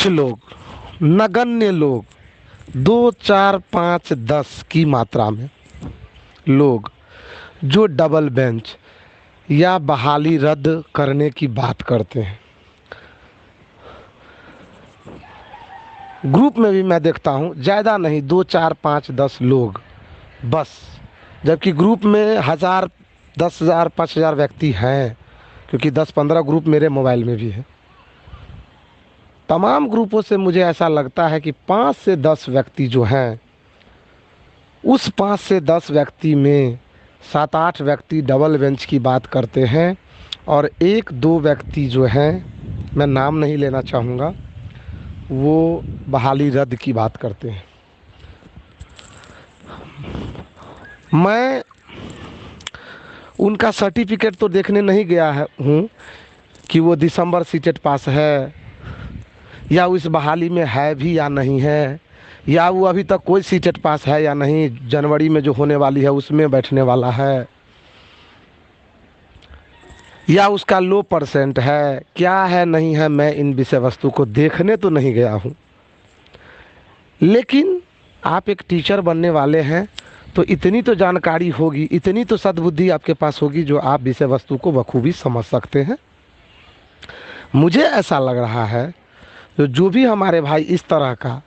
कुछ लोग, नगण्य लोग, 2, 4, 5, 10 की मात्रा में लोग जो डबल बेंच या बहाली रद्द करने की बात करते हैं। ग्रुप में भी मैं देखता हूँ, ज़्यादा नहीं, 2, 4, 5, 10 लोग बस, जबकि ग्रुप में 1000, 10,000, 5,000 व्यक्ति हैं, क्योंकि 10-15 ग्रुप मेरे मोबाइल में भी है। तमाम ग्रुपों से मुझे ऐसा लगता है कि 5 से 10 व्यक्ति जो हैं, उस 5 से 10 व्यक्ति में 7-8 व्यक्ति डबल बेंच की बात करते हैं और 1-2 व्यक्ति जो हैं, मैं नाम नहीं लेना चाहूँगा, वो बहाली रद्द की बात करते हैं। मैं उनका सर्टिफिकेट तो देखने नहीं गया हूँ कि वो दिसंबर सीटेट पास है या उस बहाली में है भी या नहीं है, या वो अभी तक कोई सीटेट पास है या नहीं, जनवरी में जो होने वाली है उसमें बैठने वाला है, या उसका लो परसेंट है, क्या है नहीं है। मैं इन विषय वस्तु को देखने तो नहीं गया हूँ, लेकिन आप एक टीचर बनने वाले हैं तो इतनी तो जानकारी होगी, इतनी तो सद्बुद्धि आपके पास होगी जो आप विषय वस्तु को बखूबी समझ सकते हैं। मुझे ऐसा लग रहा है जो भी हमारे भाई इस तरह का,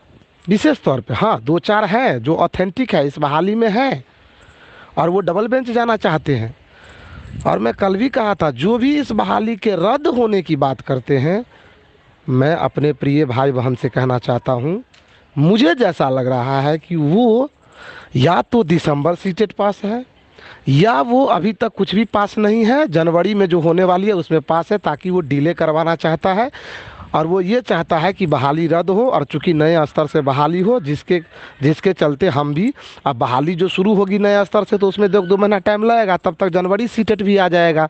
विशेष तौर पे, हाँ 2-4 हैं जो ऑथेंटिक है, इस बहाली में है और वो डबल बेंच जाना चाहते हैं। और मैं कल भी कहा था, जो भी इस बहाली के रद्द होने की बात करते हैं, मैं अपने प्रिय भाई बहन से कहना चाहता हूँ, मुझे जैसा लग रहा है कि वो या तो दिसंबर सीटेट पास है, या वो अभी तक कुछ भी पास नहीं है, जनवरी में जो होने वाली है उसमें पास है, ताकि वो डिले करवाना चाहता है और वो ये चाहता है कि बहाली रद्द हो और चूंकि नए स्तर से बहाली हो, जिसके चलते हम भी, अब बहाली जो शुरू होगी नए स्तर से तो उसमें 2 महीना टाइम लगेगा, तब तक जनवरी सीटेट भी आ जाएगा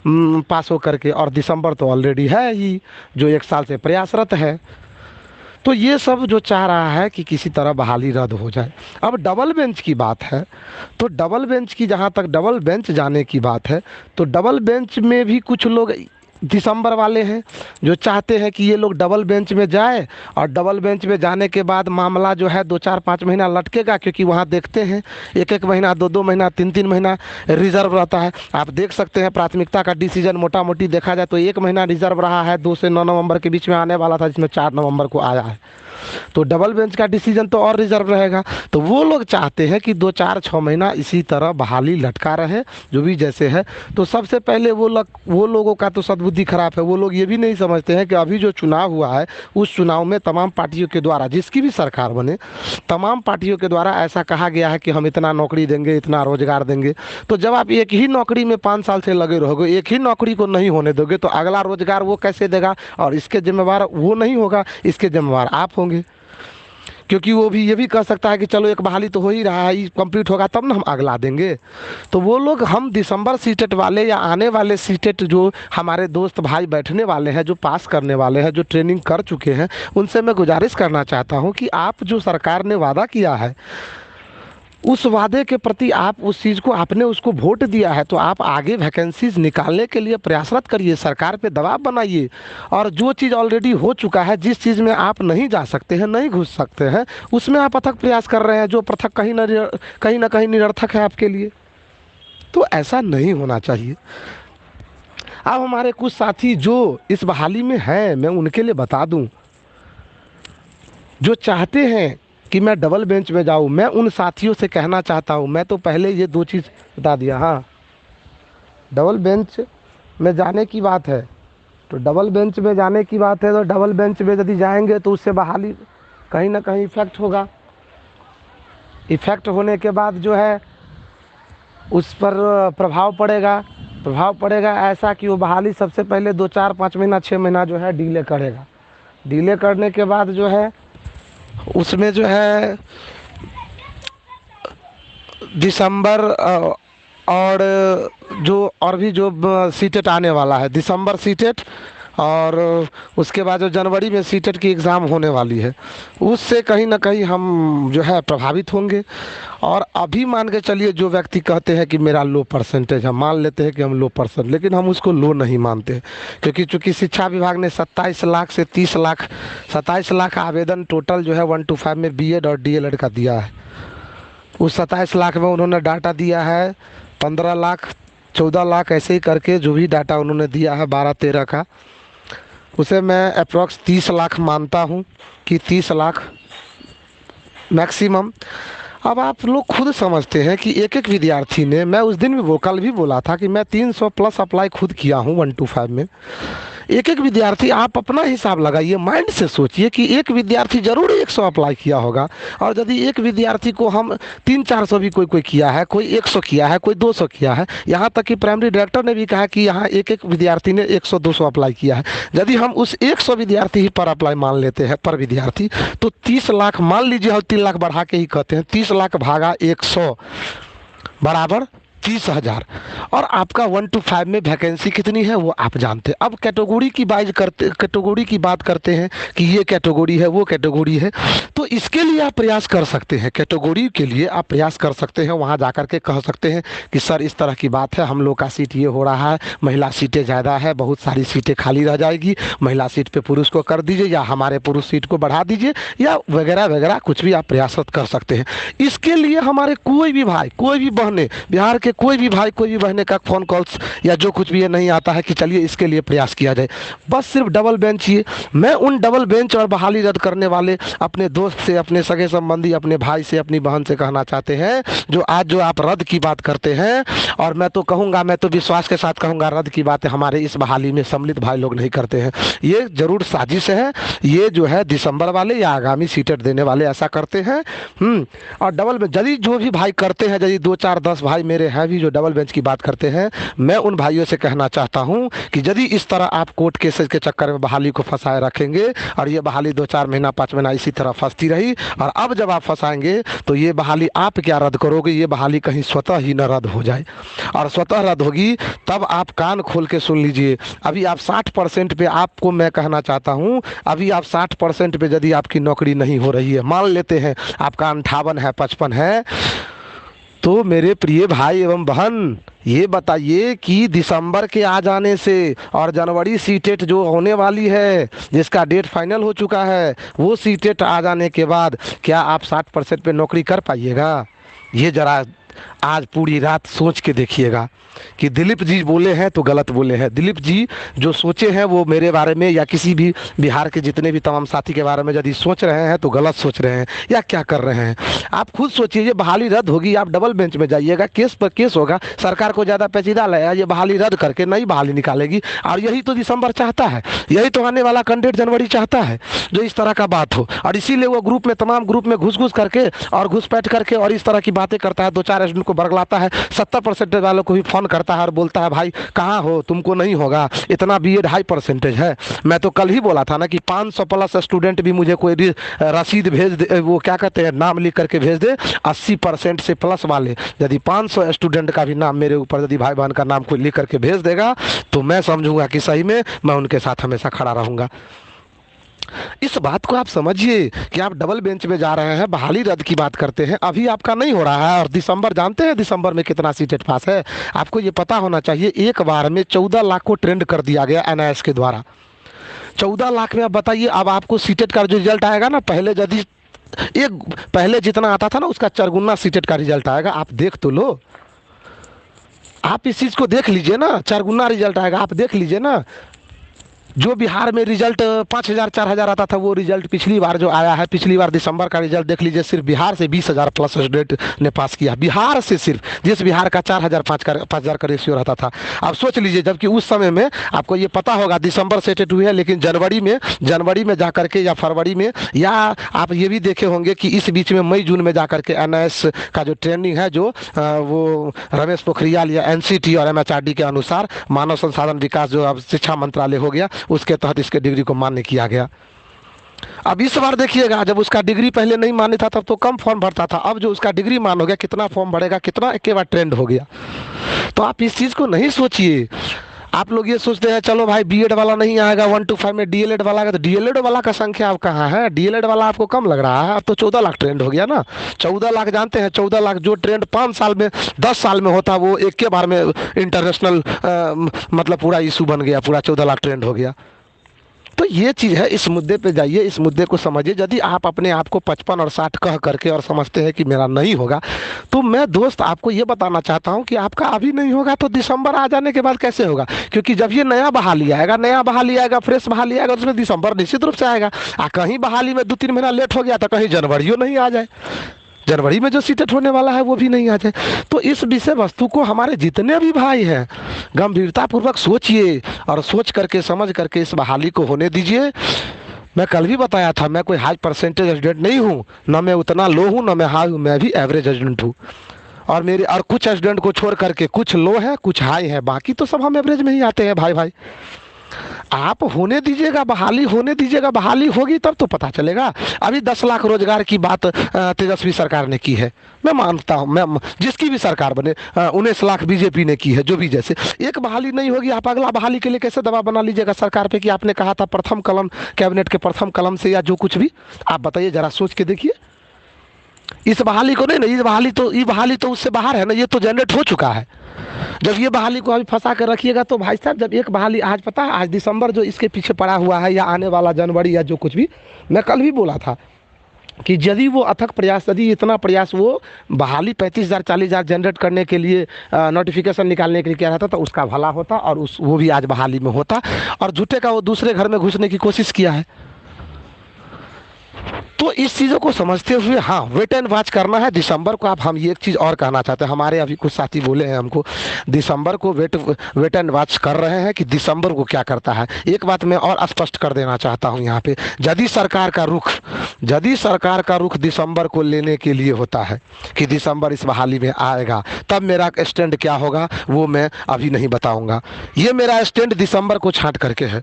पास हो करके, और दिसंबर तो ऑलरेडी है ही जो 1 साल से प्रयासरत है। तो ये सब जो चाह रहा है कि किसी तरह बहाली रद्द हो जाए। अब डबल बेंच की बात है, तो डबल बेंच की, जहाँ तक डबल बेंच जाने की बात है, तो डबल बेंच में भी कुछ लोग दिसंबर वाले हैं जो चाहते हैं कि ये लोग डबल बेंच में जाए, और डबल बेंच में जाने के बाद मामला जो है 2-4-5 महीना लटकेगा, क्योंकि वहाँ देखते हैं 1-1 महीना, 2-2 महीना, 3-3 महीना रिजर्व रहता है। आप देख सकते हैं प्राथमिकता का डिसीजन मोटा मोटी देखा जाए तो 1 महीना रिजर्व रहा है, 2 से 9 नवंबर के बीच में आने वाला था, जिसमें 4 नवंबर को आया है। तो डबल बेंच का डिसीजन तो और रिजर्व रहेगा। तो वो लोग चाहते हैं कि 2-4-6 महीना इसी तरह बहाली लटका रहे, जो भी जैसे है। तो सबसे पहले वो लोगों का तो सद्बुद्धि खराब है। वो लोग ये भी नहीं समझते हैं कि अभी जो चुनाव हुआ है, उस चुनाव में तमाम पार्टियों के द्वारा, जिसकी भी सरकार बने, तमाम पार्टियों के द्वारा ऐसा कहा गया है कि हम इतना नौकरी देंगे, इतना रोजगार देंगे। तो जब आप एक ही नौकरी में 5 साल से लगे रहोगे, एक ही नौकरी को नहीं होने दोगे, तो अगला रोजगार वो कैसे देगा? और इसके जिम्मेवार वो नहीं होगा, इसके जिम्मेवार आप होंगे। क्योंकि वो भी ये भी कह सकता है कि चलो एक बहाली तो हो ही रहा है, कंप्लीट होगा तब ना हम अगला देंगे। तो वो लोग, हम दिसंबर सीटेट वाले या आने वाले सीटेट जो हमारे दोस्त भाई बैठने वाले हैं, जो पास करने वाले हैं, जो ट्रेनिंग कर चुके हैं, उनसे मैं गुजारिश करना चाहता हूं कि आप जो सरकार ने वादा किया है, उस वादे के प्रति आप उस चीज़ को, आपने उसको वोट दिया है, तो आप आगे वैकेंसीज निकालने के लिए प्रयासरत करिए, सरकार पे दबाव बनाइए। और जो चीज़ ऑलरेडी हो चुका है, जिस चीज़ में आप नहीं जा सकते हैं, नहीं घुस सकते हैं, उसमें आप अथक प्रयास कर रहे हैं, जो पृथक कहीं ना कहीं निरर्थक है आपके लिए। तो ऐसा नहीं होना चाहिए। अब हमारे कुछ साथी जो इस बहाली में हैं, मैं उनके लिए बता दूं, जो चाहते हैं कि मैं डबल बेंच में जाऊं, मैं उन साथियों से कहना चाहता हूं, मैं तो पहले ये 2 चीज़ बता दिया। हाँ, डबल बेंच में जाने की बात है, तो डबल बेंच में जाने की बात है, तो डबल बेंच में यदि जाएंगे तो उससे बहाली कहीं ना कहीं इफेक्ट होगा। इफेक्ट होने के बाद जो है उस पर प्रभाव पड़ेगा ऐसा कि वो बहाली सबसे पहले 2-4-5 महीना, 6 महीना जो है डिले करेगा। डिले करने के बाद जो है उसमें जो है दिसंबर और जो और भी जो सीटेट आने वाला है, दिसंबर सीटेट और उसके बाद जो जनवरी में सीटेट की एग्ज़ाम होने वाली है, उससे कहीं ना कहीं हम जो है प्रभावित होंगे। और अभी मान के चलिए जो व्यक्ति कहते हैं कि मेरा लो परसेंटेज है, मान लेते हैं कि हम लो परसेंट, लेकिन हम उसको लो नहीं मानते, क्योंकि चूंकि शिक्षा विभाग ने 27 लाख से 30 लाख 27 लाख आवेदन टोटल जो है 1 to 5 में बीएड और डीएलएड का दिया है। उस 27 लाख में उन्होंने डाटा दिया है 15 लाख 14 लाख ऐसे ही करके जो भी डाटा उन्होंने दिया है 12-13 का, उसे मैं अप्रॉक्स 30 लाख मानता हूँ कि 30 लाख मैक्सिमम। अब आप लोग खुद समझते हैं कि एक एक विद्यार्थी ने, मैं उस दिन भी वो कल भी बोला था कि मैं 300 प्लस अप्लाई खुद किया हूँ 1 to 5 में। एक एक विद्यार्थी, आप अपना हिसाब लगाइए, माइंड से सोचिए कि एक विद्यार्थी जरूर 100 अप्लाई किया होगा। और यदि एक विद्यार्थी को हम 300-400 भी कोई कोई किया है, कोई 100 किया है, कोई 200 किया है, यहाँ तक कि प्राइमरी डायरेक्टर ने भी कहा कि यहाँ एक एक विद्यार्थी ने 100-200 अप्लाई किया है। यदि हम उस 100 विद्यार्थी ही पर अप्लाई मान लेते हैं पर विद्यार्थी, तो 30 लाख मान लीजिए, हम 3 लाख बढ़ा के ही कहते हैं, 30 लाख भागा 100 बराबर 30,000। और आपका 1 to 5 में वैकेंसी कितनी है वो आप जानते हैं। अब कैटेगरी की बात करते हैं कि ये कैटेगरी है, वो कैटेगरी है, तो इसके लिए आप प्रयास कर सकते हैं। कैटेगरी के लिए आप प्रयास कर सकते हैं, वहाँ जाकर के कह सकते हैं कि सर इस तरह की बात है, हम लोग का सीट ये हो रहा है, महिला सीटें ज़्यादा है, बहुत सारी सीटें खाली रह जाएगी, महिला सीट पे पुरुष को कर दीजिए, या हमारे पुरुष सीट को बढ़ा दीजिए, या वगैरह वगैरह कुछ भी आप प्रयास कर सकते हैं। इसके लिए हमारे कोई भी भाई, कोई भी बहनें, बिहार के कोई भी भाई, कोई भी बहनें का फ़ोन कॉल्स या जो कुछ भी ये नहीं आता है कि चलिए इसके लिए प्रयास किया जाए। बस सिर्फ डबल बेंच चाहिए। मैं उन डबल बेंच और बहाली रद्द करने वाले अपने दोस्त से, अपने सगे संबंधी, अपने भाई से, अपनी बहन से कहना चाहते हैं, जो आज जो आप रद्द की बात करते हैं, और मैं तो कहूँगा, मैं तो विश्वास के साथ कहूँगा, रद्द की बातें हमारे इस बहाली में सम्मिलित भाई लोग नहीं करते हैं। ये जरूर साजिश है, ये जो है दिसंबर वाले या आगामी सीटेट देने वाले ऐसा करते हैं। और डबल बेंच यदि जो भी भाई करते हैं, यदि 2-4-10 भाई मेरे हैं भी जो डबल बेंच की बात करते हैं, मैं उन भाइयों से कहना चाहता हूं कि यदि इस तरह आप कोर्ट केसेस के चक्कर में बहाली को फंसाए रखेंगे, और ये बहाली 2-4 महीना 5 महीना इसी तरह फंसती रही, और अब जब आप फंसाएंगे तो ये बहाली आप क्या रद्द करोगे, ये बहाली कहीं स्वतः ही न रद्द हो जाए। और स्वतः रद्द होगी तब आप कान खोल के सुन लीजिए। अभी आप 60% पे, आपको मैं कहना चाहता हूं, अभी आप 60% पे यदि आपकी नौकरी नहीं हो रही है, मान लेते हैं आपका 58 है, 55 है, तो मेरे प्रिय भाई एवं बहन, ये बताइए कि दिसंबर के आ जाने से और जनवरी सीटेट जो होने वाली है, जिसका डेट फाइनल हो चुका है, वो सीटेट आ जाने के बाद क्या आप 60% पे नौकरी कर पाइएगा? ये जरा आज पूरी रात सोच के देखिएगा कि दिलीप जी बोले हैं तो गलत बोले हैं। दिलीप जी जो सोचे हैं वो मेरे बारे में या किसी भी बिहार के जितने भी तमाम साथी के बारे में यदि सोच रहे हैं तो गलत सोच रहे हैं, या क्या कर रहे हैं। आप खुद सोचिए, ये बहाली रद्द होगी, आप डबल बेंच में जाइएगा, केस पर केस होगा, सरकार को ज़्यादा पेचीदा लगेगा, ये बहाली रद्द करके नई बहाली निकालेगी। और यही तो दिसंबर चाहता है, यही तो आने वाला कैंडिडेट जनवरी चाहता है, जो इस तरह का बात हो। और इसीलिए वो ग्रुप में, तमाम ग्रुप में घुस घुस करके और घुसपैठ करके और इस तरह की बातें करता है, 2-4 स्टूडेंट को बरगलाता है, 70% वालों को भी फोन करता है और बोलता है भाई कहाँ हो, तुमको नहीं होगा, इतना बीएड हाई परसेंटेज है। मैं तो कल ही बोला था ना कि 500 प्लस स्टूडेंट भी मुझे कोई रसीद भेज दे, वो क्या कहते हैं, नाम लिख करके भेज दे, 80% से प्लस वाले। यदि 500 स्टूडेंट का भी नाम मेरे ऊपर, यदि भाई बहन का नाम कोई लिख करके भेज देगा, तो मैं समझूंगा कि सही में मैं उनके साथ हमेशा खड़ा रहूंगा। इस बात को आप समझिए कि आप डबल बेंच में जा रहे हैं, बहाली रद्द की बात करते हैं, अभी आपका नहीं हो रहा है, और दिसंबर जानते हैं दिसंबर में कितना सीटेट पास है, आपको ये पता होना चाहिए। एक बार में 14 लाख को ट्रेंड कर दिया गया एनआईएस के द्वारा। 14 लाख में आप बताइए, अब आपको सीटेट का जो रिजल्ट आएगा ना, पहले जितना आता था ना उसका 4 गुना सीटेट का रिजल्ट आएगा। आप देख तो लो, आप इस चीज को देख लीजिए ना, 4 गुना रिजल्ट आएगा, आप देख लीजिए ना। जो बिहार में रिजल्ट 5,000 4,000 आता था, वो रिजल्ट पिछली बार जो आया है, पिछली बार दिसंबर का रिजल्ट देख लीजिए, सिर्फ बिहार से 20,000 प्लस स्टूडेंट ने पास किया, बिहार से सिर्फ, जिस बिहार का 4,000 5,000 का रेशियो रहता था। आप सोच लीजिए, जबकि उस समय में आपको ये पता होगा दिसंबर सेटेड हुई है, लेकिन जनवरी में जाकर के या फरवरी में, या आप ये भी देखे होंगे कि इस बीच में मई जून में जाकर के एनआईएस का जो ट्रेनिंग है, जो वो रमेश पोखरियाल या एनसीटी और एमएचआरडी के अनुसार मानव संसाधन विकास जो अब शिक्षा मंत्रालय हो गया, उसके तहत इसके डिग्री को मान्य किया गया। अब इस बार देखिएगा, जब उसका डिग्री पहले नहीं मान्य था तब तो कम फॉर्म भरता था, अब जो उसका डिग्री मान हो गया, कितना फॉर्म भरेगा, कितना एक के बाद ट्रेंड हो गया। तो आप इस चीज को नहीं सोचिए। आप लोग ये सोचते हैं चलो भाई बीएड वाला नहीं आएगा 1 to 5 में डीएलएड वाला आएगा, तो डीएलएड वाला का संख्या अब कहाँ है? डीएलएड वाला आपको कम लग रहा है? अब तो 14 लाख ट्रेंड हो गया ना। 14 लाख जानते हैं, 14 लाख जो ट्रेंड 5 साल में 10 साल में होता वो एक के बार में इंटरनेशनल मतलब पूरा इशू बन गया, पूरा 14 लाख ट्रेंड हो गया। तो ये चीज़ है, इस मुद्दे पे जाइए, इस मुद्दे को समझिए। यदि आप अपने आप को 55 और 60 कह करके और समझते हैं कि मेरा नहीं होगा, तो मैं दोस्त आपको ये बताना चाहता हूँ कि आपका अभी नहीं होगा तो दिसंबर आ जाने के बाद कैसे होगा? क्योंकि जब ये नया बहाली आएगा, फ्रेश बहाली आएगा, तो उसमें दिसंबर निश्चित रूप से आएगा। कहीं बहाली में 2-3 महीना लेट हो गया तो कहीं जनवरी नहीं आ जाए, जनवरी में जो सीटेट होने वाला है वो भी नहीं आ जाए। तो इस विषय वस्तु को हमारे जितने भी भाई हैं गंभीरता पूर्वक सोचिए और सोच करके समझ करके इस बहाली को होने दीजिए। मैं कल भी बताया था, मैं कोई हाई परसेंटेज स्टूडेंट नहीं हूँ, ना मैं उतना लो हूँ ना मैं हाई हूँ, मैं भी एवरेज स्टूडेंट हूँ। और मेरे और कुछ स्टूडेंट को छोड़ करके कुछ लो है कुछ हाई है, बाकी तो सब हम एवरेज में ही आते हैं भाई। आप होने दीजिएगा, बहाली होने दीजिएगा, बहाली होगी तब तो पता चलेगा। अभी 10 लाख रोजगार की बात तेजस्वी सरकार ने की है, मैं मानता हूँ, मैं जिसकी भी सरकार बने, 19 लाख बीजेपी ने की है, जो भी जैसे एक बहाली नहीं होगी, आप अगला बहाली के लिए कैसे दबाव बना लीजिएगा सरकार पे कि आपने कहा था प्रथम कलम, कैबिनेट के प्रथम कलम से या जो कुछ भी। आप बताइए, जरा सोच के देखिए। इस बहाली को नहीं ना, ये बहाली तो उससे बाहर है ना, ये तो जनरेट हो चुका है। जब ये बहाली को अभी फंसा कर रखिएगा तो भाई साहब, जब एक बहाली आज पता है, आज दिसंबर जो इसके पीछे पड़ा हुआ है या आने वाला जनवरी या जो कुछ भी, मैं कल भी बोला था कि यदि वो अथक प्रयास, यदि इतना प्रयास वो बहाली 35,000 40,000 जनरेट करने के लिए नोटिफिकेशन निकालने के लिए किया रहता तो उसका भला होता और वो भी आज बहाली में होता। और झूठे का वो दूसरे घर में घुसने की कोशिश किया है। तो इस चीज़ों को समझते हुए हाँ, वेट एंड वॉच करना है दिसंबर को। आप हम ये एक चीज़ और कहना चाहते हैं, हमारे अभी कुछ साथी बोले हैं हमको, दिसंबर को वेट एंड वॉच कर रहे हैं कि दिसंबर को क्या करता है। एक बात मैं और स्पष्ट कर देना चाहता हूँ यहाँ पे, यदि सरकार का रुख दिसंबर को लेने के लिए होता है कि दिसंबर इस बहाली में आएगा, तब मेरा स्टैंड क्या होगा वो मैं अभी नहीं बताऊँगा। ये मेरा स्टैंड दिसंबर को छांट करके है।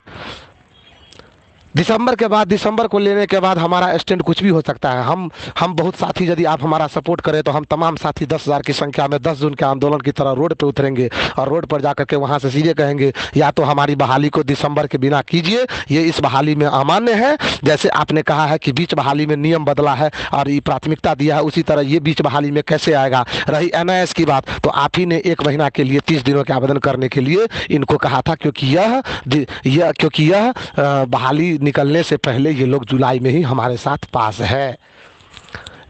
दिसंबर के बाद, दिसंबर को लेने के बाद हमारा स्टैंड कुछ भी हो सकता है। हम बहुत साथी, यदि आप हमारा सपोर्ट करें तो हम तमाम साथी 10,000 की संख्या में 10 जून के आंदोलन की तरह रोड पे उतरेंगे और रोड पर जाकर के वहां से सीधे कहेंगे या तो हमारी बहाली को दिसंबर के बिना कीजिए, ये इस बहाली में अमान्य है। जैसे आपने कहा है कि बीच बहाली में नियम बदला है और ये प्राथमिकता दिया है, उसी तरह ये बीच बहाली में कैसे आएगा। रही एनआईएस की बात, तो आप ही ने 1 महीना के लिए 30 दिनों के आवेदन करने के लिए इनको कहा था, क्योंकि यह बहाली निकलने से पहले ये लोग जुलाई में ही हमारे साथ पास है।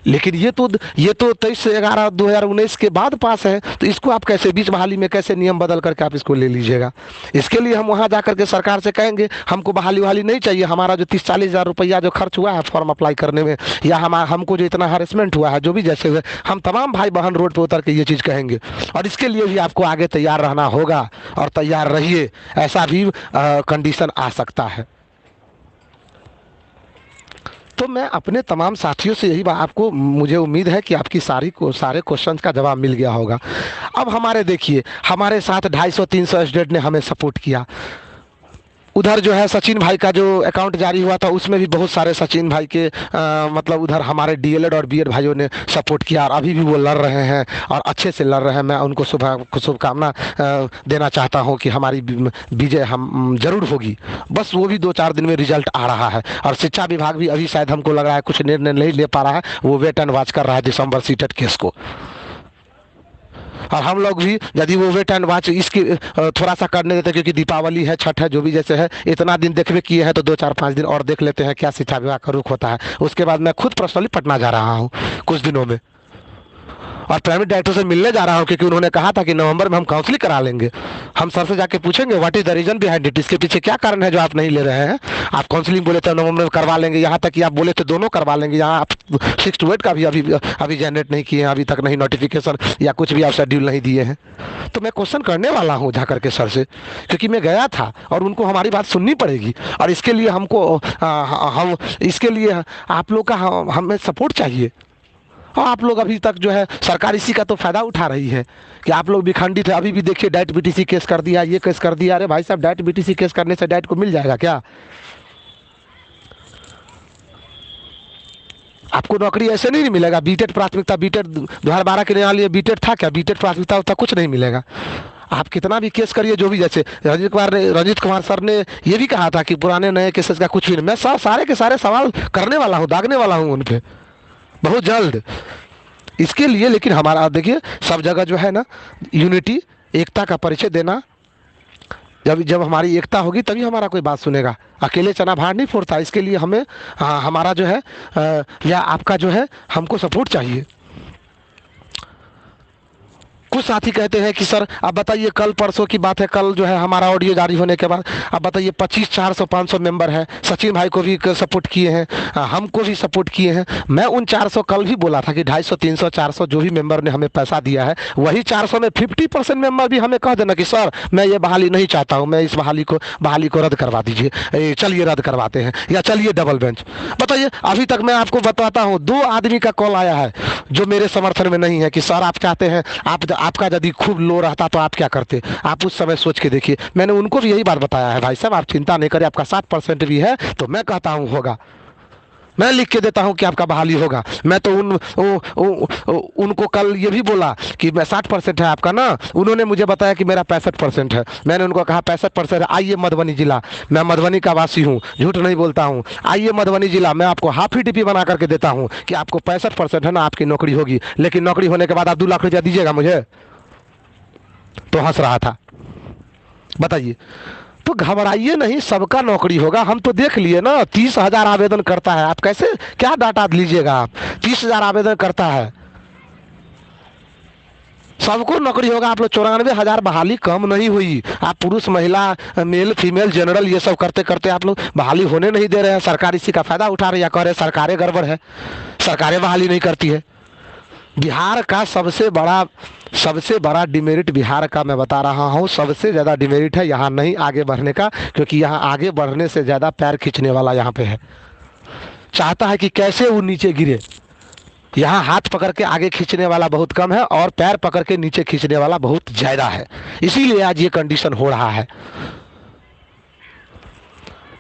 लेकिन ये तो 23/11/2019 के बाद पास है, तो इसको आप कैसे बीच बहाली में कैसे नियम बदल करके आप इसको ले लीजिएगा। इसके लिए हम वहां जाकर के सरकार से कहेंगे हमको बहाली वहाली नहीं चाहिए, हमारा जो 30-40 हज़ार रुपया जो खर्च हुआ है फॉर्म अप्लाई करने में, या हमको जो इतना हरेसमेंट हुआ है, जो भी जैसे हुए, हम तमाम भाई बहन रोड पर उतर के ये चीज़ कहेंगे। और इसके लिए भी आपको आगे तैयार रहना होगा और तैयार रहिए, ऐसा भी कंडीशन आ सकता है। तो मैं अपने तमाम साथियों से यही बात, आपको मुझे उम्मीद है कि आपकी सारे क्वेश्चन का जवाब मिल गया होगा। अब हमारे देखिए, हमारे साथ 250-300 स्टूडेंट ने हमें सपोर्ट किया। उधर जो है सचिन भाई का जो अकाउंट जारी हुआ था उसमें भी बहुत सारे सचिन भाई के मतलब उधर हमारे डीएलएड और बीएड भाइयों ने सपोर्ट किया और अभी भी वो लड़ रहे हैं और अच्छे से लड़ रहे हैं। मैं उनको शुभकामना देना चाहता हूं कि हमारी विजय हम जरूर होगी। बस वो भी 2-4 दिन में रिजल्ट आ रहा है और शिक्षा विभाग भी अभी शायद हमको लग रहा है कुछ निर्णय नहीं ले पा रहा है, वो वेट एंड वॉच कर रहा है दिसंबर सीटेट केस को। और हम लोग भी यदि वो वेट एंड वॉच इसकी थोड़ा सा करने देते, क्योंकि दीपावली है, छठ है, जो भी जैसे है, इतना दिन देखने किए हैं तो 2-4-5 दिन और देख लेते हैं क्या शिक्षा विभाग का रुख होता है। उसके बाद मैं खुद पर्सनली पटना जा रहा हूँ कुछ दिनों में और प्राइवेट डायरेक्टर से मिलने जा रहा हूँ, क्योंकि उन्होंने कहा था कि नवंबर में हम काउंसलिंग करा लेंगे। हम सर से जाके पूछेंगे what is the reason behind it, इसके पीछे क्या कारण है जो आप नहीं ले रहे हैं। आप काउंसलिंग बोले थे नवंबर में करवा लेंगे, यहाँ तक कि आप बोले थे दोनों करवा लेंगे। यहाँ आप 6 to 8 का भी अभी जनरेट नहीं किए हैं, अभी तक नहीं नोटिफिकेशन या कुछ भी आप शेड्यूल नहीं दिए हैं। तो मैं क्वेश्चन करने वाला हूँ जा करके सर से, क्योंकि मैं गया था और उनको हमारी बात सुननी पड़ेगी और इसके लिए आप लोग का हमें सपोर्ट चाहिए। और आप लोग अभी तक जो है सरकार इसी का तो फायदा उठा रही है कि आप लोग भी खंडित है। अभी भी देखिए डाइट बीटीसी केस कर दिया, ये केस कर दिया। अरे भाई साहब, डाइट बीटीसी केस करने से डाइट को मिल जाएगा क्या? आपको नौकरी ऐसे नहीं मिलेगा। बीटेड प्राथमिकता, बीटेड 2012 के लिए बीटेड था क्या? बीटेड प्राथमिकता होता कुछ नहीं मिलेगा। आप कितना भी केस करिए, जो भी, जैसे रंजीत कुमार सर ने ये भी कहा था कि पुराने नए केसेस का कुछ भी नहीं। मैं सारे के सारे सवाल करने वाला हूँ, दागने वाला हूँ उन पे बहुत जल्द इसके लिए। लेकिन हमारा देखिए, सब जगह जो है ना, यूनिटी, एकता का परिचय देना, जब जब हमारी एकता होगी तभी हमारा कोई बात सुनेगा। अकेले चना भार नहीं फोड़ता। इसके लिए हमें हमारा जो है या आपका जो है हमको सपोर्ट चाहिए। कुछ साथी कहते हैं कि सर अब बताइए, कल परसों की बात है, कल जो है हमारा ऑडियो जारी होने के बाद अब बताइए 25 400 500 मेंबर है, सचिन भाई को भी सपोर्ट किए हैं, हमको भी सपोर्ट किए हैं। मैं उन 400 कल भी बोला था कि 250 300 400 जो भी मेंबर ने हमें पैसा दिया है, वही 400 में 50% मेंबर भी हमें कह देना कि सर मैं ये बहाली नहीं चाहता हूँ, मैं इस बहाली को रद्द करवा दीजिए, चलिए रद्द करवाते हैं, या चलिए डबल बेंच। बताइए, अभी तक मैं आपको बताता हूँ 2 आदमी का कॉल आया है जो मेरे समर्थन में नहीं है कि सर आप चाहते हैं, आपका यदि खूब लो रहता तो आप क्या करते। आप उस समय सोच के देखिए। मैंने उनको भी यही बात बताया है, भाई साहब आप चिंता नहीं करें, आपका 60% भी है तो मैं कहता हूँ होगा, मैं लिख के देता हूं कि आपका बहाली होगा। मैं तो उनको कल ये भी बोला कि 60% है आपका ना, उन्होंने मुझे बताया कि मेरा 65% है। मैंने उनको कहा 65% है, आइए मधुबनी जिला, मैं मधुबनी का वासी हूँ, झूठ नहीं बोलता हूँ, आइए मधुबनी जिला, मैं आपको हाफ ही टीपी बना करके देता हूँ कि आपको 65% है ना, आपकी नौकरी होगी। लेकिन नौकरी होने के बाद आप 2 लाख रुपया दीजिएगा मुझे। तो हंस रहा था। बताइए, तो घबराइए नहीं, सबका नौकरी होगा। हम तो देख लिए ना, 30,000 आवेदन करता है, आप कैसे क्या डाटा लीजिएगा आप, 30,000 आवेदन करता है, सबको नौकरी होगा। आप लोग 94,000 बहाली कम नहीं हुई। आप पुरुष महिला मेल फीमेल जनरल ये सब करते करते आप लोग बहाली होने नहीं दे रहे हैं। सरकार इसी का फायदा उठा रही है, कह रहे सरकारें गड़बड़ है, सरकारें बहाली नहीं करती है। बिहार का सबसे बड़ा डिमेरिट बिहार का मैं बता रहा हूँ, सबसे ज़्यादा डिमेरिट है यहाँ नहीं आगे बढ़ने का, क्योंकि यहाँ आगे बढ़ने से ज़्यादा पैर खींचने वाला यहाँ पे है, चाहता है कि कैसे वो नीचे गिरे। यहाँ हाथ पकड़ के आगे खींचने वाला बहुत कम है और पैर पकड़ के नीचे खींचने वाला बहुत ज़्यादा है, इसीलिए आज ये कंडीशन हो रहा है।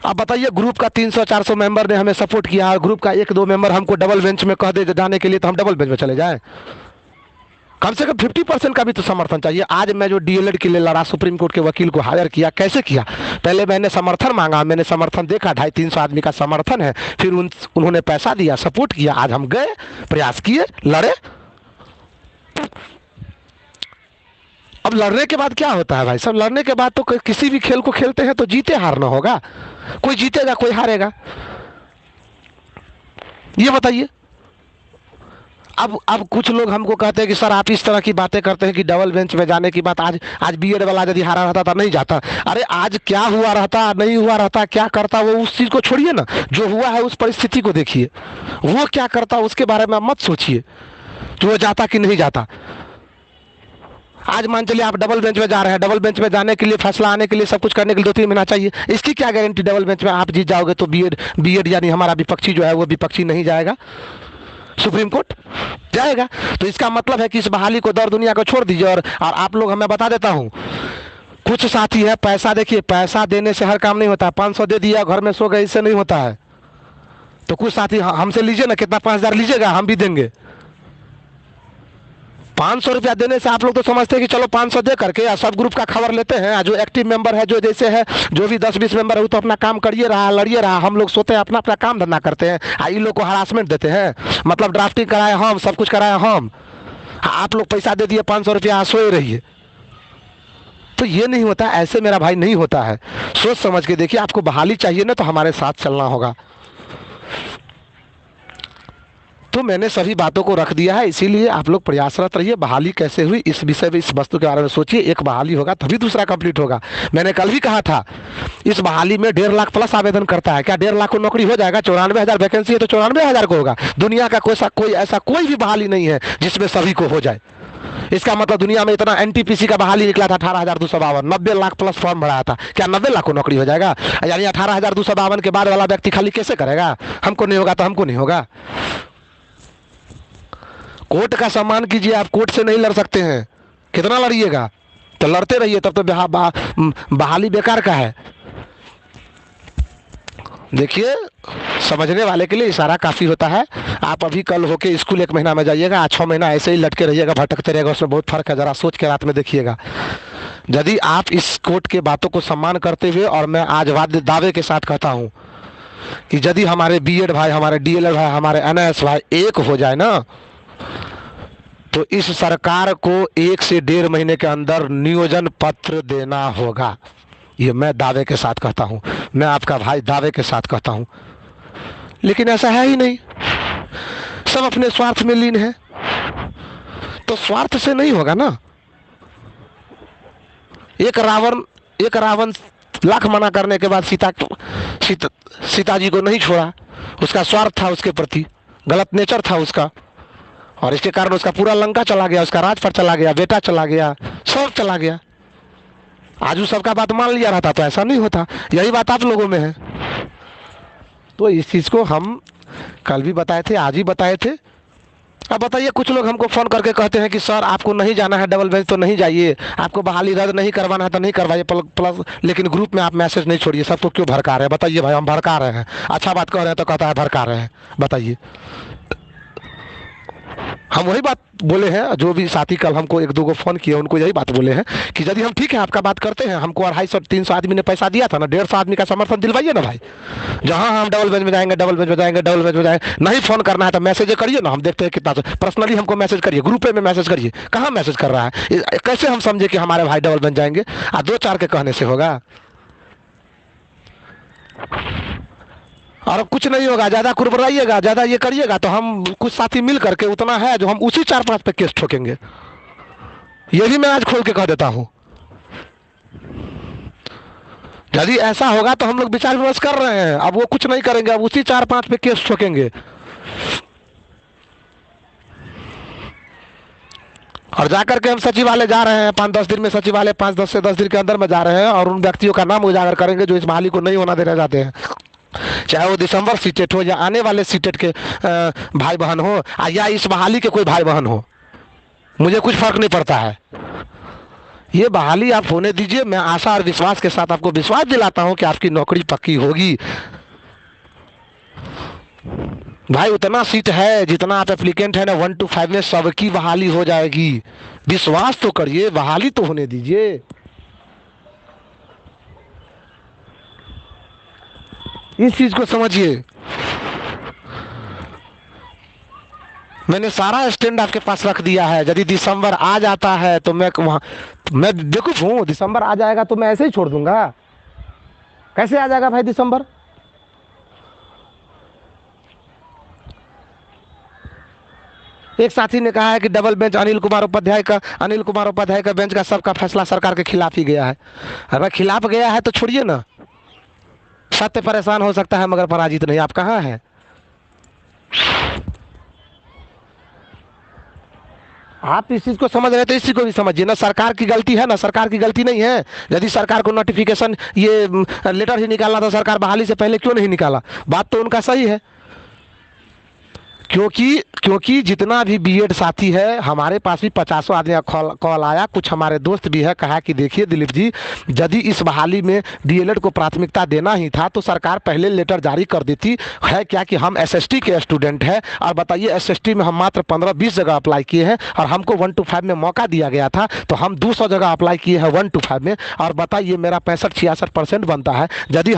अब बताइए, ग्रुप का 300-400 मेंबर ने हमें सपोर्ट किया और ग्रुप का 1-2 मेंबर हमको डबल बेंच में कह दे जाने के लिए, तो हम डबल बेंच में चले जाएं। कम से कम 50% का भी तो समर्थन चाहिए। आज मैं जो डीएलएड के लिए लड़ा, सुप्रीम कोर्ट के वकील को हायर किया, कैसे किया? पहले मैंने समर्थन मांगा, मैंने समर्थन देखा, 250-300 आदमी का समर्थन है, फिर उन्होंने पैसा दिया, सपोर्ट किया, आज हम गए, प्रयास किए, लड़े। अब लड़ने के बाद क्या होता है भाई साहब? लड़ने के बाद तो किसी भी खेल को खेलते हैं तो जीते हारना होगा, कोई जीतेगा कोई हारेगा, ये बताइए। अब कुछ लोग हमको कहते हैं कि सर आप इस तरह की बातें करते हैं कि डबल बेंच में जाने की बात, आज बीएड वाला यदि हारा रहता था नहीं जाता। अरे आज क्या हुआ रहता, नहीं हुआ रहता, क्या करता, वो उस चीज को छोड़िए ना, जो हुआ है उस परिस्थिति को देखिए, वो क्या करता उसके बारे में मत सोचिए कि वो जाता कि नहीं जाता। आज मान चलिए आप डबल बेंच में जा रहे हैं, डबल बेंच में जाने के लिए, फैसला आने के लिए, सब कुछ करने के लिए 2-3 महीना चाहिए। इसकी क्या गारंटी डबल बेंच में आप जीत जाओगे तो बीएड यानी हमारा विपक्षी जो है वो विपक्षी नहीं जाएगा, सुप्रीम कोर्ट जाएगा। तो इसका मतलब है कि इस बहाली को दौर दुनिया को छोड़ दीजिए। और आप लोग, हमें बता देता हूं, कुछ साथी है, पैसा देखिए, पैसा देने से हर काम नहीं होता। 500 दे दिया, घर में सो गए, इससे नहीं होता है। तो कुछ साथी हमसे लीजिए ना, कितना 5,000 लीजिएगा, हम भी देंगे। 500 रुपया देने से आप लोग तो समझते हैं कि चलो 500 दे करके या सब ग्रुप का खबर लेते हैं। जो एक्टिव मेंबर है, जो जैसे है, जो भी 10-20 मेंबर है, वो तो अपना काम करिए रहा, लड़िए रहा, हम लोग सोते हैं, अपना अपना काम धंधा करते हैं। इन लोग को हरासमेंट देते हैं, मतलब ड्राफ्टिंग कराए हम, सब कुछ कराए हम, आप लोग पैसा दे दिए 500 रुपया, सोए रहिए। तो ये नहीं होता, ऐसे मेरा भाई नहीं होता है। सोच समझ के देखिए, आपको बहाली चाहिए ना तो हमारे साथ चलना होगा। तो मैंने सभी बातों को रख दिया है, इसीलिए आप लोग प्रयासरत रहिए। बहाली कैसे हुई इस विषय में, इस वस्तु के बारे में सोचिए। एक बहाली होगा तभी दूसरा कंप्लीट होगा। मैंने कल भी कहा था, इस बहाली में 1.5 लाख प्लस आवेदन करता है। क्या 1.5 लाख को नौकरी हो जाएगा? 94,000 वैकेंसी है तो 94,000 को होगा। दुनिया का कोई भी बहाली नहीं है जिसमें सभी को हो जाए। इसका मतलब दुनिया में इतना एनटीपीसी का बहाली निकला था 18,252, 90 लाख प्लस फॉर्म भरा था। क्या 90 लाख को नौकरी हो जाएगा? यानी 18,252 के बाद वाला व्यक्ति खाली कैसे करेगा? हमको नहीं होगा तो हमको नहीं होगा। कोर्ट का सम्मान कीजिए, आप कोर्ट से नहीं लड़ सकते हैं। कितना लड़िएगा? तो लड़ते रहिए, तब तो बहाली बेकार का है। देखिए, समझने वाले के लिए इशारा काफ़ी होता है। आप अभी कल होके स्कूल 1 महीना में जाइएगा, आज 6 महीना ऐसे ही लटके रहिएगा, भटकते रहेगा, उसमें बहुत फर्क है। ज़रा सोच के रात में देखिएगा। यदि आप इस कोर्ट के बातों को सम्मान करते हुए, और मैं आज दावे के साथ कहता हूँ कि यदि हमारे बीएड भाई, हमारे डीएलएड भाई, हमारे एनएस भाई एक हो जाए ना, तो इस सरकार को 1 से 1.5 महीने के अंदर नियोजन पत्र देना होगा। ये मैं दावे के साथ कहता हूँ, मैं आपका भाई दावे के साथ कहता हूँ। लेकिन ऐसा है ही नहीं, सब अपने स्वार्थ में लीन है। तो स्वार्थ से नहीं होगा ना। एक रावण लाख मना करने के बाद सीता जी को नहीं छोड़ा। उसका स्वार्थ था उसके प्रति, गलत नेचर था उसका, और इसके कारण उसका पूरा लंका चला गया, उसका राज पर चला गया, बेटा चला गया, सब चला गया। आज उस सबका बात मान लिया रहता तो ऐसा नहीं होता। यही बात आप लोगों में है। तो इस चीज़ को हम कल भी बताए थे, आज ही बताए थे। अब बताइए, कुछ लोग हमको फ़ोन करके कहते हैं कि सर आपको नहीं जाना है डबल बेंच तो नहीं जाइए, आपको बहाली रद्द नहीं करवाना है तो नहीं करवाइए, प्लस लेकिन ग्रुप में आप मैसेज नहीं छोड़िए। सबको क्यों भड़का रहे हैं बताइए भाई? हम भड़का रहे हैं? अच्छा बात कह रहे हैं तो कहता है भड़का रहे हैं। बताइए, हम वही बात बोले हैं। जो भी साथी कल हमको 1-2 को फ़ोन किए, उनको यही बात बोले हैं कि यदि हम ठीक है आपका बात करते हैं, हमको 250-300 आदमी ने पैसा दिया था ना, 150 आदमी का समर्थन दिलवाइए ना भाई। जहां हम डबल बेंच में जाएंगे, डबल बेंच में जाएंगे, डबल बेंच में जाएंगे। नहीं फ़ोन करना है तो मैसेज करिए ना, हम देखते हैं कितना। पर्सनली हमको मैसेज करिए, ग्रुप में मैसेज करिए। कहाँ मैसेज कर रहा है? कैसे हम समझे कि हमारे भाई डबल बेंच जाएंगे? 2-4 के कहने से होगा? और कुछ नहीं होगा। ज़्यादा कुरबराइएगा, ज़्यादा ये करिएगा तो हम कुछ साथी मिल करके उतना है जो हम उसी 4-5 पे केस ठोकेंगे। ये भी मैं आज खोल के कह देता हूँ। यदि ऐसा होगा तो हम लोग विचार विमर्श कर रहे हैं। अब वो कुछ नहीं करेंगे, अब उसी 4-5 पे केस ठोकेंगे। और जाकर के हम सचिवालय जा रहे हैं 5-10 दिन में, सचिवालय 5-10 से 10 दिन के अंदर में जा रहे हैं, और उन व्यक्तियों का नाम उजागर करेंगे जो इस बहाली को नहीं होना देना चाहते हैं। चाहे वो दिसंबर सीटेट हो या आने वाले सीटेट के भाई बहन हो, या इस बहाली के कोई भाई बहन हो, मुझे कुछ फर्क नहीं पड़ता है। ये बहाली आप होने दीजिए। मैं आशा और विश्वास के साथ आपको विश्वास दिलाता हूं कि आपकी नौकरी पक्की होगी। भाई उतना सीट है जितना आप एप्लीकेंट है ना, 1 to 5 में सबकी बहाली हो जाएगी। विश्वास तो करिए, बहाली तो होने दीजिए। इस चीज को समझिए। मैंने सारा स्टैंड आपके पास रख दिया है। यदि दिसंबर आ जाता है तो मैं बेवकूफ हूँ? दिसंबर आ जाएगा तो मैं ऐसे ही छोड़ दूंगा? कैसे आ जाएगा भाई दिसंबर? एक साथी ने कहा है कि डबल बेंच अनिल कुमार उपाध्याय का बेंच का सबका फैसला सरकार के खिलाफ ही गया है। अगर खिलाफ गया है तो छोड़िए ना। सत्य परेशान हो सकता है मगर पराजित नहीं। आप कहाँ हैं? आप इस चीज को समझ रहे थे, इसी को भी समझिए ना। सरकार की गलती है ना, सरकार की गलती नहीं है। यदि सरकार को नोटिफिकेशन ये लेटर ही निकालना था, सरकार बहाली से पहले क्यों नहीं निकाला? बात तो उनका सही है। क्योंकि जितना भी बीएड साथी है, हमारे पास भी 50 आदमी का कॉल आया। कुछ हमारे दोस्त भी है, कहा कि देखिए दिलीप जी, यदि इस बहाली में डीएलएड को प्राथमिकता देना ही था तो सरकार पहले लेटर जारी कर देती है। क्या कि हम एसएसटी के स्टूडेंट हैं, और बताइए एसएसटी में हम मात्र 15-20 जगह अप्लाई किए हैं, और हमको 1 to 5 में मौका दिया गया था, तो हम 200 जगह अप्लाई किए हैं 1 to 5 में। और बताइए मेरा 65-66% बनता है। यदि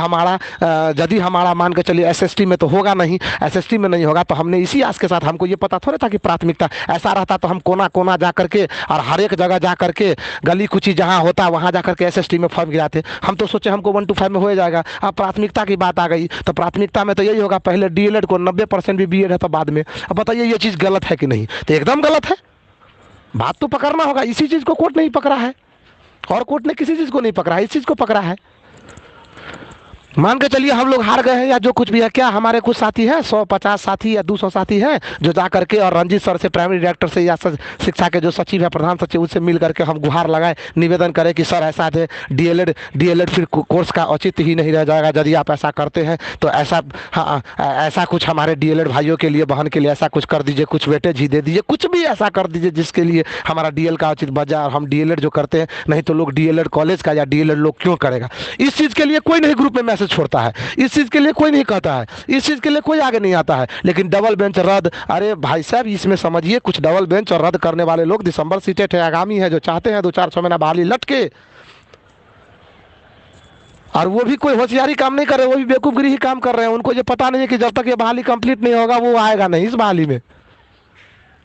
हमारा मान के चलिए एसएसटी में तो होगा नहीं, एसएसटी में नहीं होगा तो हमने इसी आस के साथ, हमको ये पता थोड़ा था कि प्राथमिकता ऐसा रहता तो हम कोना कोना जा करके और हर एक जगह जा करके, गली कुची जहां होता वहां जा करके एसएसटी में फॉर्म गिराते। हम तो सोचे हमको 1 to 5 में हो जाएगा। अब प्राथमिकता की बात आ गई तो प्राथमिकता में तो यही होगा, पहले डीएलएड को 90% भी बीएड है तो बाद में। अब बताइए ये चीज़ गलत है कि नहीं? तो एकदम गलत है। बात तो पकड़ना होगा। इसी चीज़ को कोर्ट नहीं पकड़ा है, और कोर्ट ने किसी चीज़ को नहीं पकड़ा है, इस चीज़ को पकड़ा है। मान के चलिए हम लोग हार गए हैं या जो कुछ भी है, क्या हमारे कुछ साथी हैं, 150 साथी या 200 साथी हैं जो जा करके और रंजीत सर से, प्राइमरी डायरेक्टर से, या शिक्षा के जो सचिव है, प्रधान सचिव, उससे मिल करके हम गुहार लगाए, निवेदन करें कि सर ऐसा है, डीएलएड फिर कोर्स का औचित्य ही नहीं रह जाएगा यदि आप ऐसा करते हैं तो ऐसा, हाँ ऐसा कुछ हमारे डीएलएड भाइयों के लिए, बहन के लिए ऐसा कुछ कर दीजिए, कुछ वेटेज ही दे दीजिए, कुछ भी ऐसा कर दीजिए जिसके लिए हमारा डीएल का औचित्य बच जाए और हम डीएलएड जो करते हैं। नहीं तो लोग डीएलएड कॉलेज का या डीएलएड लोग क्यों करेगा? इस चीज़ के लिए कोई नहीं ग्रुप में मैसेज से छोड़ता है। इस चीज़ के लिए कोई नहीं कहता है, इस चीज़ के लिए कोई आगे नहीं आता है। लेकिन डबल बेंच रद्द, अरे भाई साहब इसमें समझिए, कुछ डबल बेंच और रद्द करने वाले लोग दिसंबर सीटेट है आगामी है, जो चाहते हैं 2-4 6 महीना बहाली लटके, और वो भी कोई होशियारी काम नहीं कर रहे, वो भी बेवकूफ़गिरी ही काम कर रहे हैं। उनको ये पता नहीं है कि जब तक ये बहाली कंप्लीट नहीं होगा वो आएगा नहीं इस बहाली में,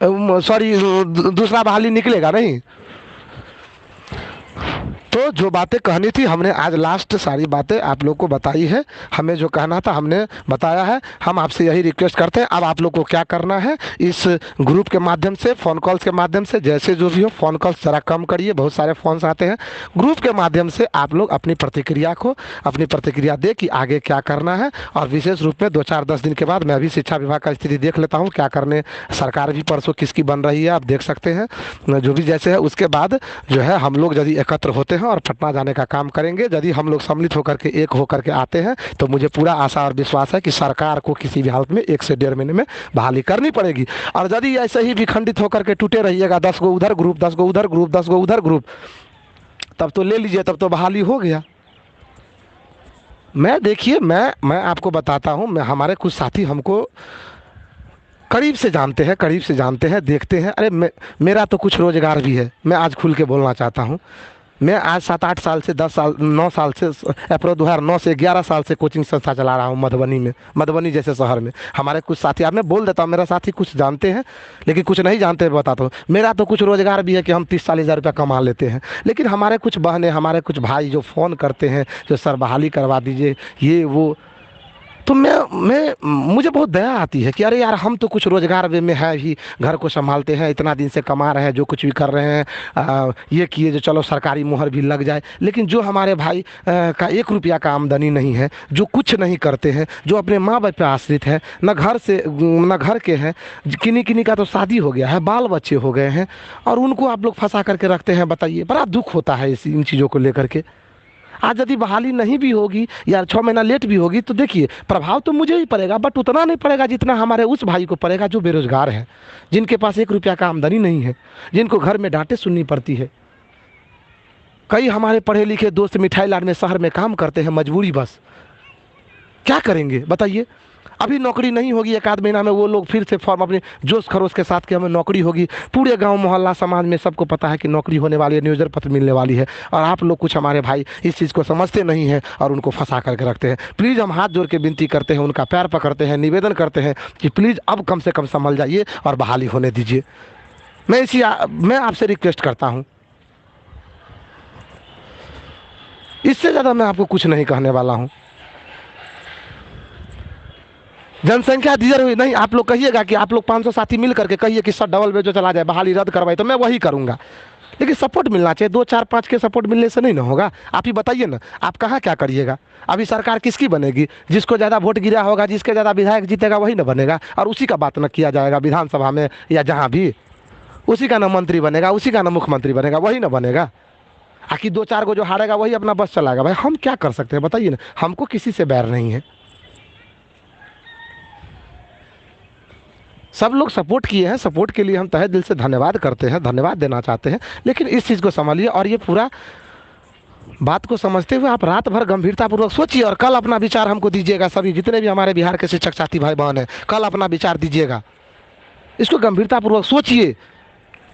सॉरी दूसरा बहाली निकलेगा नहीं। तो जो बातें कहनी थी हमने आज लास्ट सारी बातें आप लोग को बताई है, हमें जो कहना था हमने बताया है। हम आपसे यही रिक्वेस्ट करते हैं, अब आप लोग को क्या करना है, इस ग्रुप के माध्यम से, फ़ोन कॉल्स के माध्यम से, जैसे जो भी हो फ़ोन कॉल्स ज़रा कम करिए, बहुत सारे फ़ोन्स आते हैं। ग्रुप के माध्यम से आप लोग अपनी प्रतिक्रिया दे कि आगे क्या करना है। और विशेष रूप में 2-4-10 दिन के बाद मैं भी शिक्षा विभाग का स्थिति देख लेता हूँ, क्या करने सरकार भी परसों किसकी बन रही है, आप देख सकते हैं जो भी जैसे है। उसके बाद जो है हम लोग यदि एकत्र होते हैं और पटना जाने का काम करेंगे, यदि हम लोग सम्मिलित होकर के एक होकर के आते हैं, तो मुझे पूरा आशा और विश्वास है कि सरकार को किसी भी हालत में 1 से 1.5 महीने में बहाली करनी पड़ेगी। और यदि ऐसे ही विखंडित होकर के टूटे रहिएगा, 10 गो उधर ग्रुप, 10 गो उधर ग्रुप, 10 गो उधर ग्रुप, तब तो ले लीजिए, तब तो बहाली हो गया। मैं देखिए, मैं आपको बताता हूँ, मैं हमारे कुछ साथी हमको करीब से जानते हैं, देखते हैं। अरे मेरा तो कुछ रोजगार भी है, मैं आज खुल के बोलना चाहता हूँ। मैं आज 7-8 साल से 10 साल 9 साल से, अप्रैल 2009 से 11 साल से कोचिंग संस्था चला रहा हूँ मधुबनी में, मधुबनी जैसे शहर में। हमारे कुछ साथी, आप मैं बोल देता हूँ, मेरा साथी कुछ जानते हैं लेकिन कुछ नहीं जानते, बताता हूँ। मेरा तो कुछ रोजगार भी है कि हम 30-40 हज़ार रुपया कमा लेते हैं। लेकिन हमारे कुछ बहनें, हमारे कुछ भाई जो फ़ोन करते हैं, जो सर बहाली करवा दीजिए ये वो, तो मैं मुझे बहुत दया आती है कि अरे यार, हम तो कुछ रोजगार में है ही, घर को संभालते हैं, इतना दिन से कमा रहे हैं, जो कुछ भी कर रहे हैं ये किए जो चलो सरकारी मुहर भी लग जाए। लेकिन जो हमारे भाई का 1 रुपया का आमदनी नहीं है, जो कुछ नहीं करते हैं, जो अपने माँ बाप पे आश्रित है, न घर के हैं, किन्हीं किन्हीं का तो शादी हो गया है, बाल बच्चे हो गए हैं, और उनको आप लोग फंसा करके रखते हैं। बताइए, बड़ा दुख होता है इन चीज़ों को लेकर के। आज यदि बहाली नहीं भी होगी या 6 महीना लेट भी होगी, तो देखिए प्रभाव तो मुझे ही पड़ेगा, बट उतना नहीं पड़ेगा जितना हमारे उस भाई को पड़ेगा जो बेरोजगार है, जिनके पास 1 रुपया का आमदनी नहीं है, जिनको घर में डांटें सुननी पड़ती है। कई हमारे पढ़े लिखे दोस्त मिठाई लाड में शहर में काम करते हैं, मजबूरी बस। क्या करेंगे बताइए। अभी नौकरी नहीं होगी, 1-आध महीना में वो लोग फिर से फॉर्म अपने जोश खरोश के साथ कि हमें नौकरी होगी। पूरे गांव मोहल्ला समाज में सबको पता है कि नौकरी होने वाली है, नियोजन पत्र मिलने वाली है, और आप लोग कुछ हमारे भाई इस चीज़ को समझते नहीं हैं और उनको फंसा करके रखते हैं। प्लीज़ हम हाथ जोड़ के विनती करते हैं, उनका पैर पकड़ते हैं, निवेदन करते हैं कि प्लीज़ अब कम से कम संभल जाइए और बहाली होने दीजिए। मैं आपसे रिक्वेस्ट करता हूँ, इससे ज़्यादा मैं आपको कुछ नहीं कहने वाला हूँ। जनसंख्या दीजर हुई नहीं, आप लोग कहिएगा कि आप लोग 500 साथी मिल करके कहिए कि सर डबल बेंच चला जाए, बहाली रद्द करवाई, तो मैं वही करूंगा। लेकिन सपोर्ट मिलना चाहिए, 2-4-5 के सपोर्ट मिलने से नहीं ना होगा। आप ही बताइए ना, आप कहाँ क्या करिएगा। अभी सरकार किसकी बनेगी? जिसको ज़्यादा वोट गिरा होगा, जिसके ज़्यादा विधायक जीतेगा वही ना बनेगा, और उसी का बात न किया जाएगा विधानसभा में या जहाँ भी, उसी का ना मंत्री बनेगा, उसी का ना मुख्यमंत्री बनेगा, वही ना बनेगा। आखिर 2-4 को जो हारेगा वही अपना बस चलाएगा। भाई हम क्या कर सकते हैं बताइए ना, हमको किसी से बैर नहीं है। सब लोग सपोर्ट किए हैं, सपोर्ट के लिए हम तहे दिल से धन्यवाद करते हैं, धन्यवाद देना चाहते हैं। लेकिन इस चीज़ को समझिए और ये पूरा बात को समझते हुए आप रात भर गंभीरतापूर्वक सोचिए और कल अपना विचार हमको दीजिएगा। सभी जितने भी हमारे बिहार के शिक्षक साथी भाई बहन हैं, कल अपना विचार दीजिएगा, इसको गंभीरतापूर्वक सोचिए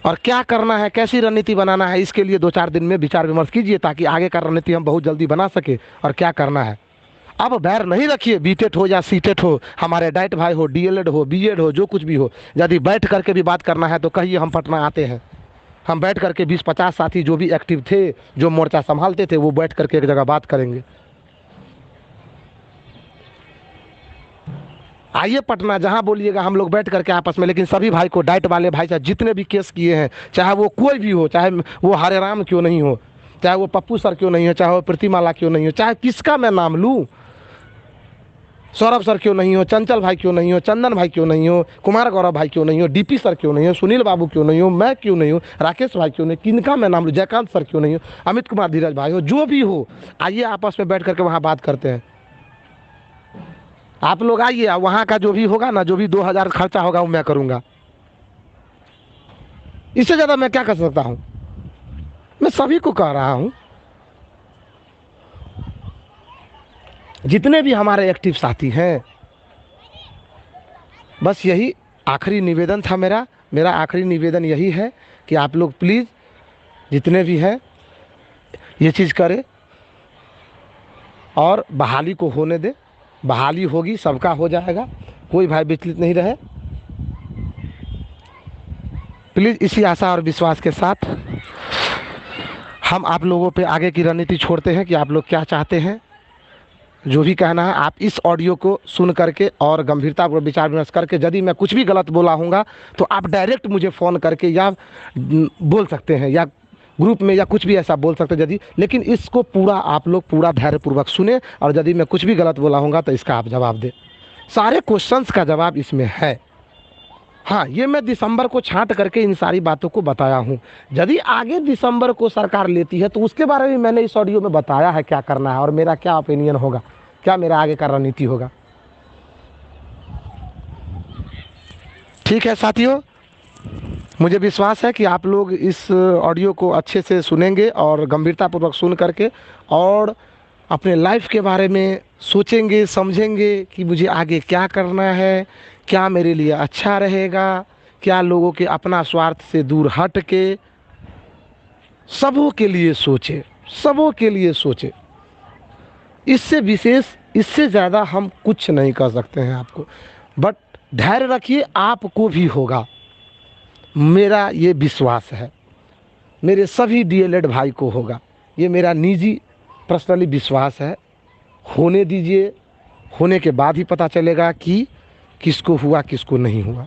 और क्या करना है, कैसी रणनीति बनाना है, इसके लिए 2-4 दिन में विचार विमर्श कीजिए, ताकि आगे का रणनीति हम बहुत जल्दी बना सके और क्या करना है। अब बैर नहीं रखिए, बीटेट हो या सीटेट हो, हमारे डाइट भाई हो, डीएलएड हो, बीएड हो, जो कुछ भी हो, यदि बैठ करके भी बात करना है तो कहिए हम पटना आते हैं। हम बैठ करके 20-50 साथी जो भी एक्टिव थे, जो मोर्चा संभालते थे, वो बैठ करके एक जगह बात करेंगे। आइए पटना, जहाँ बोलिएगा हम लोग बैठ करके आपस में। लेकिन सभी भाई को, डाइट वाले भाई चाहे जितने भी केस किए हैं, चाहे वो कोई भी हो, चाहे वो हरे राम क्यों नहीं हो, चाहे वो पप्पू सर क्यों नहीं हो, चाहे वो प्रीतिमाला क्यों नहीं हो, चाहे किसका मैं नाम लूँ, सौरभ सर क्यों नहीं हो, चंचल भाई क्यों नहीं हो, चंदन भाई क्यों नहीं हो, कुमार गौरव भाई क्यों नहीं हो, डीपी सर क्यों नहीं हो, सुनील बाबू क्यों नहीं हो, मैं क्यों नहीं हूँ, राकेश भाई क्यों नहीं, किनका मैं नाम लूँ, जयकांत सर क्यों नहीं हो, अमित कुमार धीरज भाई हो, जो भी हो, आइए आपस में बैठ करके वहाँ बात करते हैं। आप लोग आइए, वहाँ का जो भी होगा ना, जो भी 2000 खर्चा होगा वो मैं करूँगा। इससे ज़्यादा मैं क्या कर सकता हूँ? मैं सभी को कह रहा हूँ, जितने भी हमारे एक्टिव साथी हैं, बस यही आखिरी निवेदन था मेरा। मेरा आखिरी निवेदन यही है कि आप लोग प्लीज़ जितने भी हैं ये चीज़ करें और बहाली को होने दे। बहाली होगी, सबका हो जाएगा, कोई भाई विचलित नहीं रहे। प्लीज़ इसी आशा और विश्वास के साथ हम आप लोगों पे आगे की रणनीति छोड़ते हैं कि आप लोग क्या चाहते हैं। जो भी कहना है आप इस ऑडियो को सुन करके और गंभीरतापूर्वक विचार विमर्श करके, यदि मैं कुछ भी गलत बोला हूँगा तो आप डायरेक्ट मुझे फ़ोन करके या बोल सकते हैं, या ग्रुप में या कुछ भी ऐसा बोल सकते हैं यदि। लेकिन इसको पूरा आप लोग पूरा धैर्यपूर्वक सुने, और यदि मैं कुछ भी गलत बोला हूँगा तो इसका आप जवाब दें। सारे क्वेश्चंस का जवाब इसमें है। हाँ, ये मैं दिसंबर को छांट करके इन सारी बातों को बताया हूँ। यदि आगे दिसंबर को सरकार लेती है तो उसके बारे में मैंने इस ऑडियो में बताया है क्या करना है और मेरा क्या ओपिनियन होगा, क्या मेरा आगे का रणनीति होगा। ठीक है साथियों, मुझे विश्वास है कि आप लोग इस ऑडियो को अच्छे से सुनेंगे और गंभीरतापूर्वक सुन करके और अपने लाइफ के बारे में सोचेंगे, समझेंगे कि मुझे आगे क्या करना है, क्या मेरे लिए अच्छा रहेगा, क्या लोगों के अपना स्वार्थ से दूर हट के सबों के लिए सोचे, सबों के लिए सोचे। इससे विशेष, इससे ज़्यादा हम कुछ नहीं कर सकते हैं आपको। बट धैर्य रखिए, आपको भी होगा, मेरा ये विश्वास है। मेरे सभी डीएलएड भाई को होगा, ये मेरा निजी पर्सनली विश्वास है। होने दीजिए, होने के बाद ही पता चलेगा कि किसको हुआ किसको नहीं हुआ।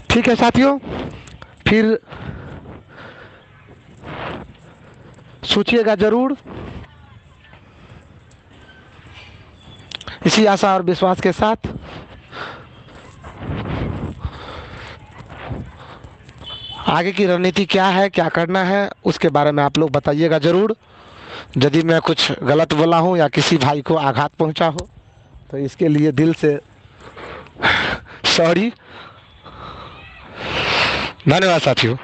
ठीक है साथियों, फिर सोचिएगा ज़रूर। इसी आशा और विश्वास के साथ आगे की रणनीति क्या है, क्या करना है, उसके बारे में आप लोग बताइएगा ज़रूर। यदि मैं कुछ गलत बोला हूँ या किसी भाई को आघात पहुँचा हो तो इसके लिए दिल से सॉरी। धन्यवाद साथियों।